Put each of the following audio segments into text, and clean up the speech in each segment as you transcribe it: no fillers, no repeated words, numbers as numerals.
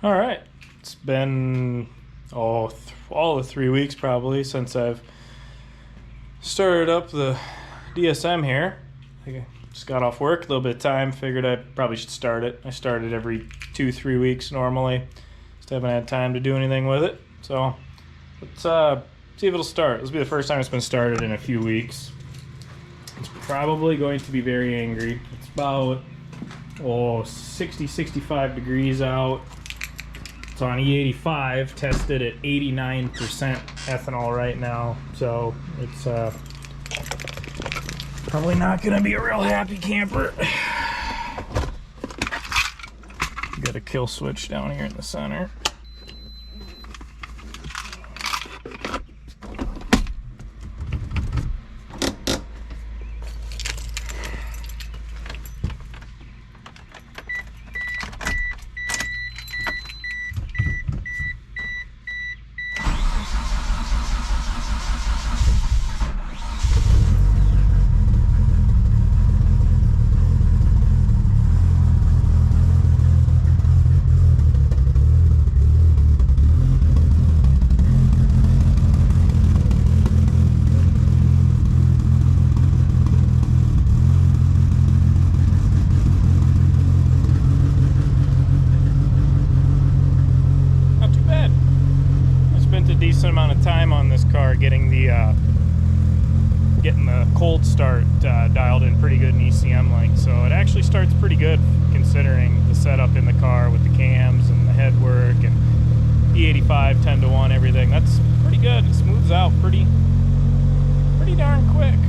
All right, it's been all of 3 weeks probably since I've started up the DSM here. I just got off work, a little bit of time, figured I probably should start it. I start it every 2-3 weeks normally. Just haven't had time to do anything with it. So let's see if it'll start. This will be the first time it's been started in a few weeks. It's probably going to be very angry. It's about 60-65 degrees out. It's on E85, tested at 89% ethanol right now, so it's probably not going to be a real happy camper. Got a kill switch down here in the center. Decent amount of time on this car getting the cold start dialed in pretty good in ECM link, so it actually starts pretty good considering the setup in the car with the cams and the head work and E85 10-to-1 everything. That's pretty good. It smooths out pretty darn quick.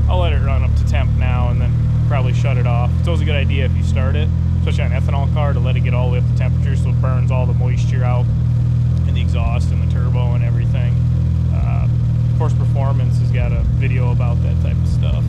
I'll let it run up to temp now and then probably shut it off. It's always a good idea if you start it, especially on an ethanol car, to let it get all the way up to temperature so it burns all the moisture out in the exhaust and the turbo and everything. Force Performance has got a video about that type of stuff.